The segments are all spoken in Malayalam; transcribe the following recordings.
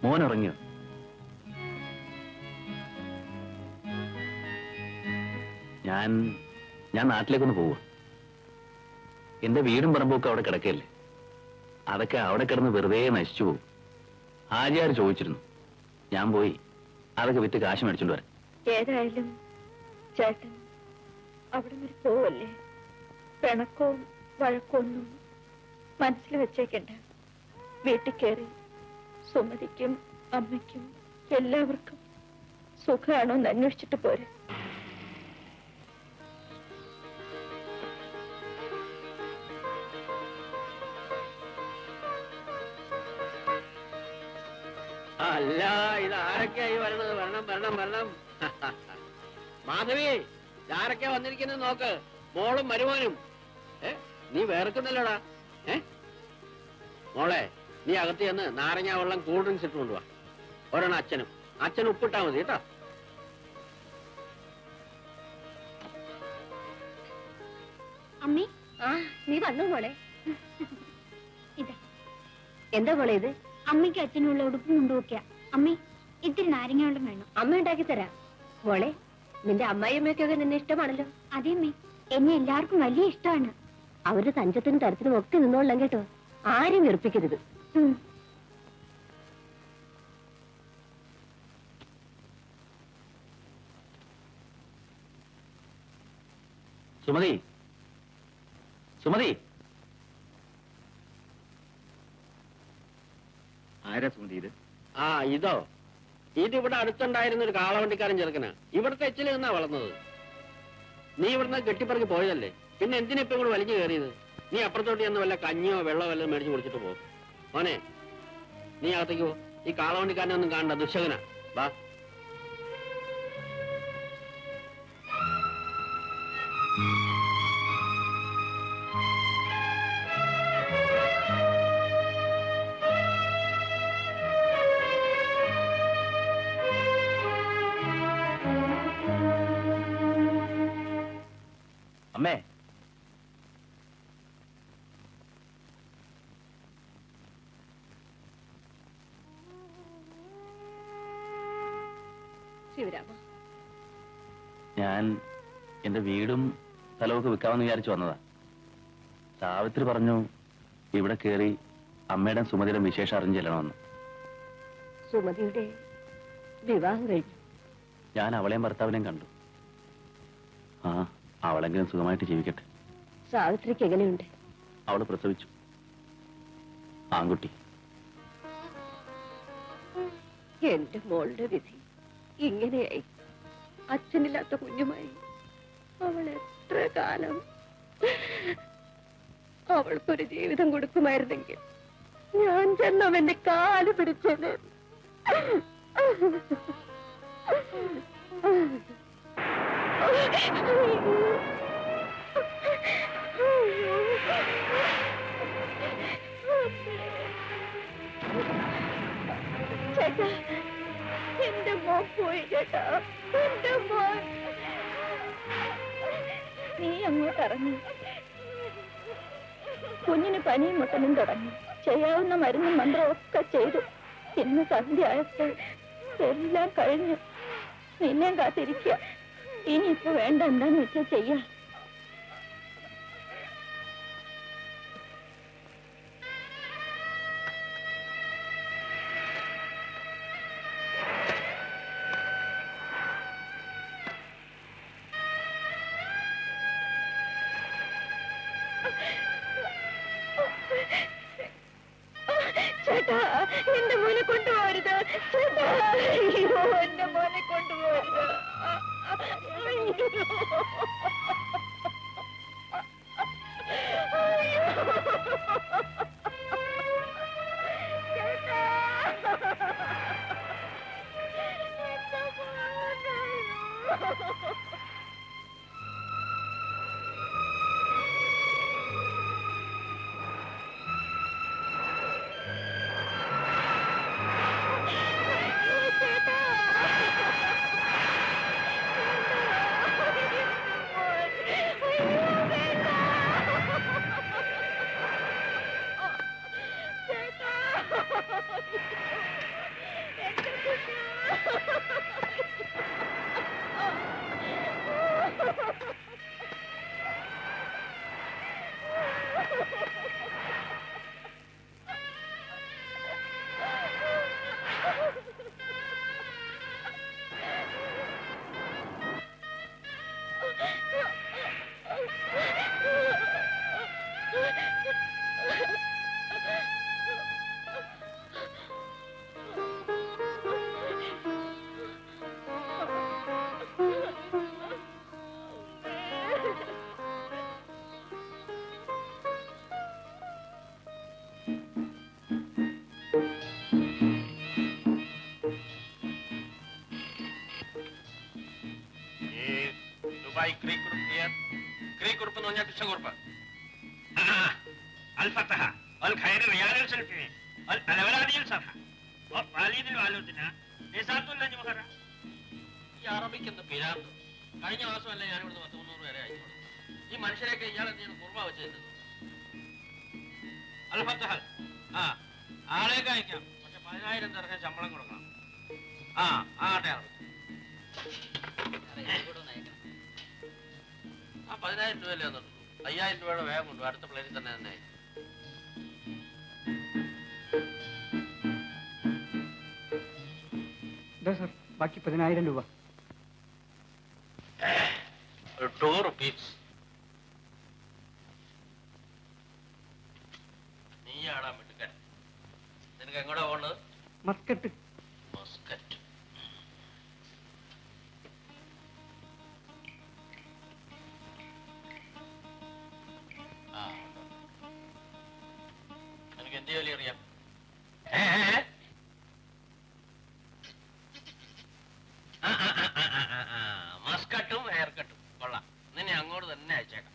മോൻ ഉറങ്ങിയോ? ഞാൻ നാട്ടിലേക്കൊന്ന് പോവുക. എന്റെ വീടും പറമ്പൊക്കെ അവിടെ കിടക്കല്ലേ. അതൊക്കെ അവിടെ കിടന്ന് വെറുതെ നശിച്ചു പോകും. ആര്യാർ ചോദിച്ചിരുന്നു. ഞാൻ പോയി അതൊക്കെ വിറ്റ് കാശ് മേടിച്ചോണ്ട് വരാം. ഏതായാലും ചേട്ടൻ അവിടെ വരെ പോവല്ലേ. പിണക്കവും വഴക്കൊന്നും മനസ്സിൽ വെച്ചേക്കണ്ട. വീട്ടിൽ കയറി സുമതിക്കും അമ്മയ്ക്കും എല്ലാവർക്കും സുഖമാണോ എന്ന് അന്വേഷിച്ചിട്ട് പോരെ. അല്ല, ഇതാരൊക്കെയായി വരണത്? വരണം വരണം വരണം. മാധവി, ഇതാരൊക്കെയാ വന്നിരിക്കുന്നത് നോക്ക്. മോളും മരുമോനും. നീ വേർക്കുന്നല്ലോടാ. മോളെ, നീ അകത്ത് ചെന്ന് നാരങ്ങ വെള്ളം കൂൾ ഡ്രിങ്ക്സ് ഇട്ട് കൊണ്ടുപോവാ. ഒരെണ്ണം അച്ഛനും. അച്ഛൻ ഉപ്പിട്ടാ മതി കേട്ടോ. അമ്മി, നീ വന്നു മോളെ. ഇതാ. എന്താ മോളെ ഇത്? അമ്മയ്ക്ക് അച്ഛനുള്ള ഉടുപ്പും കൊണ്ടുപോക്ക. അമ്മി, ഇത്തിരി നാരങ്ങ വെള്ളം വേണം. അമ്മ ഉണ്ടാക്കി തരാം. മോളെ, നിന്റെ അമ്മായിയമ്മയ്ക്കൊക്കെ നിന്നെ ഇഷ്ടമാണല്ലോ. അതേ അമ്മി, എന്നെ എല്ലാവർക്കും വലിയ ഇഷ്ടമാണ്. അവരുടെ തഞ്ചത്തിനും തരത്തിനും ഒക്കെ നിന്നോളാം കേട്ടോ. ആരും വെറുപ്പിക്കരുത്. സുമതി, സുമതി. ആരാ സുമതി ഇത്? ഇതോ? ഇതിവിടെ അടുത്തുണ്ടായിരുന്ന ഒരു കാളവണ്ടിക്കാരൻ ചെറുക്കനാ. ഇവിടുത്തെ എച്ചിൽ നിന്നാ വളർന്നത്. നീ ഇവിടുന്ന് കെട്ടിപ്പറക്കി പോയതല്ലേ, പിന്നെ എന്തിനാ ഇപ്പൊ ഇവിടെ വലിഞ്ഞു കയറിയത്? നീ അപ്പുറത്തോട്ട് ചെന്ന് വല്ല കഞ്ഞിയോ വെള്ളമോ വല്ലതും മേടിച്ച് കുടിച്ചിട്ട് പോ. മോനെ, നീ അകത്തേക്ക് പോ. ഈ കാളവണ്ടിക്കാരനെ ഒന്നും കാണണ്ട, ദുശകനാ. വാ. അമ്മേ, ശിവരാമ, ഞാൻ എന്റെ വീടും സ്ഥലമൊക്കെ വിൽക്കാമെന്ന് വിചാരിച്ചു വന്നതാ. സാവിത്രി പറഞ്ഞു ഇവിടെ കയറി അമ്മയുടെ സുമതിയുടെ വിശേഷം അറിഞ്ഞു ചെല്ലണമെന്ന്. സുമതിയുടെ വിവാഹം കഴിഞ്ഞു. ഞാൻ അവളെയും ഭർത്താവിനെയും കണ്ടു. അവളെങ്കിലും സുഖമായിട്ട് ജീവിക്കട്ടെ. സാവിത്രിക്ക് എങ്ങനെയുണ്ട്? അവള് പ്രസവിച്ചു, ആൺകുട്ടി. എന്റെ മോളുടെ വിധി ഇങ്ങനെയായി. അച്ഛനില്ലാത്ത കുഞ്ഞുമായി അവൾ എത്ര കാലം അവൾക്കൊരു ജീവിതം കൊടുക്കുമായിരുന്നെങ്കിൽ ഞാൻ ചെന്നവന്റെ കാല് പിടിച്ചത്. ചേട്ടാ, എന്റെ മോൻ പോയി ചേട്ടാ, എന്റെ മോൻ. നീ അങ്ങോട്ട് ഇറങ്ങി. കുഞ്ഞിന് പനിയും മുട്ടനും തുടങ്ങി. ചെയ്യാവുന്ന മരുന്നും മന്ത്രവും ഒക്കെ ചെയ്തു. ഇന്ന് സന്ധ്യ ആയപ്പോൾ എല്ലാം കഴിഞ്ഞു. നിന്നെ കാത്തിരിക്കുക. ഇനിയിപ്പോ വേണ്ട, എന്താന്ന് വെച്ചാൽ ചെയ്യാം. ചേട്ടാ, എന്റെ മോനെ കൊണ്ടുപോകരുത് ചേട്ടാ. അയ്യോ, എന്റെ മോനെ കൊണ്ടുപോകരുത്. ചേട്ടാ, കുറിപ്പ് എന്ന് പറഞ്ഞാൽ കൃഷ്ണകുറിപ്പ്. الفتح والخير ريال السلفين الأولادي الصفحة والوالد الوالدنا نسات الله جمهرة. ഈ അറബിക്ക് എന്ത് പിരാന്ത്? കഴിഞ്ഞ മാസമല്ല ഞാൻ ഇവിടുന്ന് 300 വരെ അയച്ചു കൊടുത്തു. ഈ മനുഷ്യരെയൊക്കെ ഇയാൾ എന്തെങ്കിലും കുർബ വെച്ചിട്ടുണ്ട്. അൽഫത്തഹൽ ആളേക്ക് അയക്കാം, പക്ഷെ 10,000 തരക്കാൻ ശമ്പളം കൊടുക്കണം. ആട്ടെ അറബി 10,000 രൂപയല്ലേ തന്നിട്ടുള്ളൂ. 5,000 രൂപയുടെ വേഗം കൊണ്ടു. അടുത്ത പ്ലേറ്റിൽ തന്നെ തന്നെ. സർ ബാക്കി 10,000 രൂപ. 2 rupees. നീ ആടാൻ വിട്ടുക്കാൻ. നിനക്ക് എങ്ങോട്ടാ പോകേണ്ടത്? മസ്കറ്റ്. മസ്കറ്റ്. നിനക്ക് എന്ത് ജോലി അറിയാം? മസ്കട്ടും ഹെയർ കട്ടും കൊള്ളാം. നിന്നെ അങ്ങോട്ട് തന്നെ അയച്ചേക്കാം.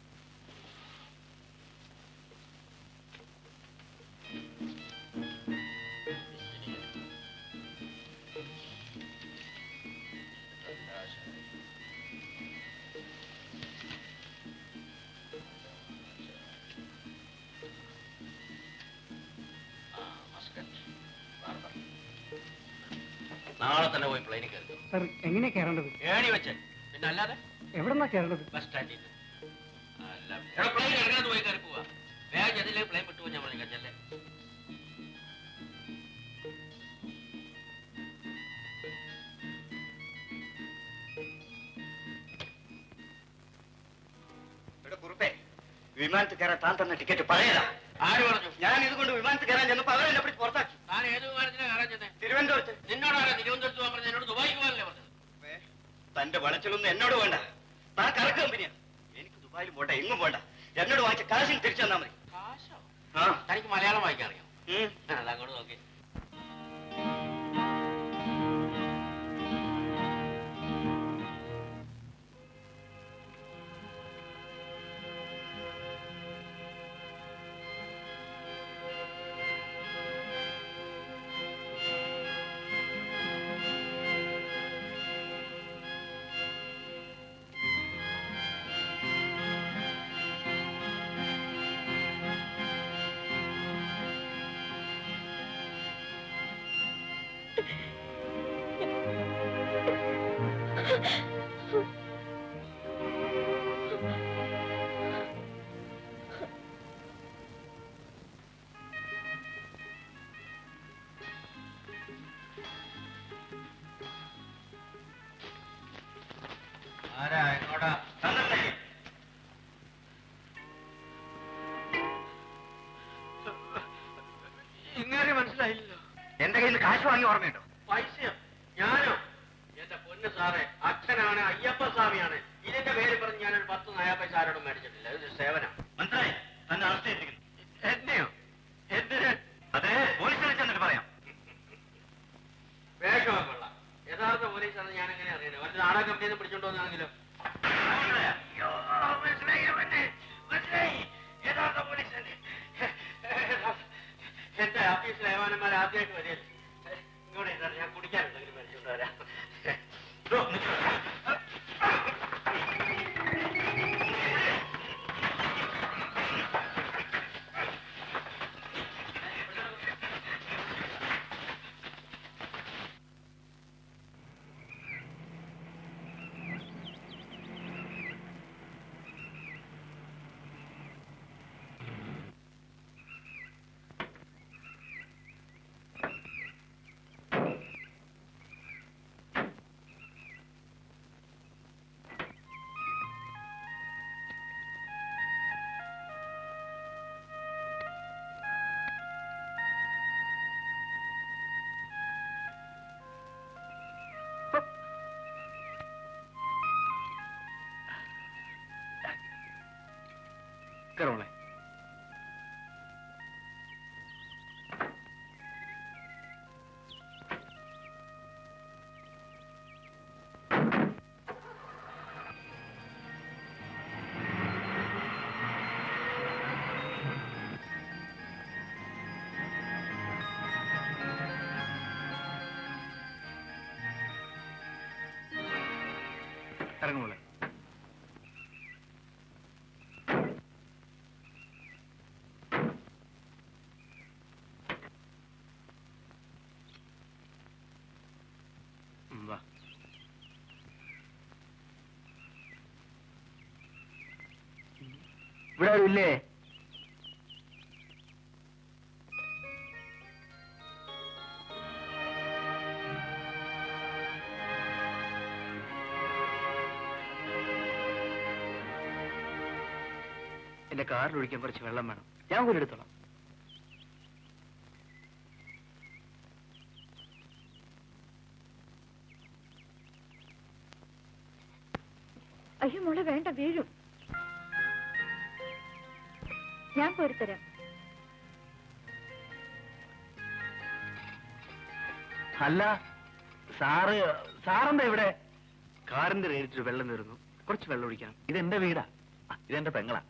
നാളെ തന്നെ പോയി പ്ലെയിനിൽ കയറി. സർ എങ്ങനെയാ കയറേണ്ടത്? ഏണി വെച്ച്. പിന്നെ അല്ലാതെ എവിടെന്നാ കയറേണ്ടത്? ബസ് സ്റ്റാൻഡിൽ. അല്ല പ്ലെയിൻ എങ്ങനെ പോയി കയറി പോവാ? വേഗം അതിലേക്ക് പ്ലെയിൻ വിട്ടു ഞാൻ പറഞ്ഞു കച്ചല്ലേ. കുറുപ്പേ, വിമാനത്തിൽ കയറാൻ താൻ തന്ന ടിക്കറ്റ് പഴയതാ. ആര് പറഞ്ഞു? ഞാൻ ഇതുകൊണ്ട് വിമാനത്തിൽ കയറാൻ ചെന്നപ്പോ അവരെന്നെ പിടിച്ച് പുറത്താക്കി. താൻ ഏത് വിമാനത്തിനാ കയറാൻ ചെന്നേ? തിരുവനന്തപുരത്ത്. നിന്നോടാണ് തിരുവനന്തപുരത്ത് പോകാൻ പറഞ്ഞത്? എന്നോട് ദുബായിക്ക് പോകാനല്ലേ പറഞ്ഞത്? തന്റെ വളച്ചിലൊന്നും എന്നോട് വേണ്ട. താൻ കറക്ക് കമ്പനിയാ. എനിക്ക് ദുബായിലും പോണ്ട, എങ്ങും പോണ്ട. എന്നോട് വാങ്ങിച്ച കാശിന് തിരിച്ചു തന്നാ മതി. കാശോ? തനിക്ക് മലയാളം വായിക്കാൻ അറിയാം? അതങ്ങോട്ട് നോക്കി. ആരാ എങ്ങോട്ടാ? ഇങ്ങനെ മനസ്സിലായില്ലല്ലോ. എന്റെ കയ്യിൽ നിന്ന് കാശ് വാങ്ങി ഓർമ്മയുണ്ടോ? പൈസയോ? ഞാനോ? എന്റെ പൊന്ന് സാറേ, അച്ഛനാണ്, അയ്യപ്പ സ്വാമിയാണ്. ഇതിന്റെ പേര് പറഞ്ഞ് ഞാനൊരു 10 നയാ പൈസ ആരോടും മേടിച്ചിട്ടില്ല. ഇതൊരു സേവനം. മനസ്സിലായി? തന്നെ അറസ്റ്റ് ചെയ്തിരിക്കുന്നു. എന്നെയോ? എന്തിന്? അതെ, പോലീസിനെ ചെന്നിട്ട് പറയാം. വേഷമൊക്കെ കൊള്ളാം. യഥാർത്ഥ പോലീസാണെന്ന് ഞാൻ എങ്ങനെ അറിയാനോ? വല്ല നാടക കമ്പനിയിൽ നിന്ന് പിടിച്ചോണ്ട് വന്നാണെങ്കിലോ? യഥാർത്ഥ പോലീസ് എന്റെ ഓഫീസിലെ ഏവാനന്മാർ ആദ്യമായിട്ട് വരികയല്ലേ. ഇങ്ങോട്ട് സാർ, ഞാൻ കുടിക്കാനുണ്ടെങ്കിലും മേടിച്ചോണ്ട് വരാം. കേറോളെ. ഇറങ്ങോളെ. വാ. ഇവിടെ ആരും ഇല്ലേ? എന്റെ കാറിൽ ഒഴിക്കാൻ കുറച്ച് വെള്ളം വേണം. ഞാൻ കൂടി എടുത്തോളാം. അയ്യോ മോളെ വേണ്ട, വീഴും. ഞാൻ പോരുത്തരാം. അല്ല, സാറെന്താ ഇവിടെ? കാറിന്റെ റേറ്റിൽ വെള്ളം തീർന്നു, കുറച്ച് വെള്ളം ഒഴിക്കണം. ഇതെന്റെ വീടാ, ഇതെന്റെ പെങ്ങളാ.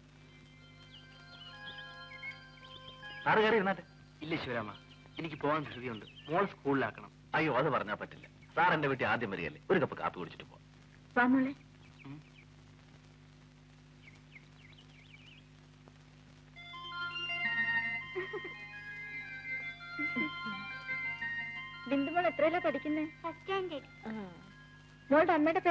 സാറ് കയറി ഇരുന്നാട്ടെ. ഇല്ല ശിവരാമ, എനിക്ക് പോകാൻ ധൃതിയുണ്ട്. മോൾ സ്കൂളിലാക്കണം. അയ്യോ, അത് പറഞ്ഞാൽ പറ്റില്ല. സാർ എന്റെ വീട്ടിൽ ആദ്യം വരികയല്ലേ, ഒരു കപ്പ് കാപ്പി കുടിച്ചിട്ട് പോവാം. വാ മോളെ. ബിന്ദുമോൾ എത്രയല്ല പഠിക്കുന്നേ? First standard. മോളുടെ അമ്മയുടെ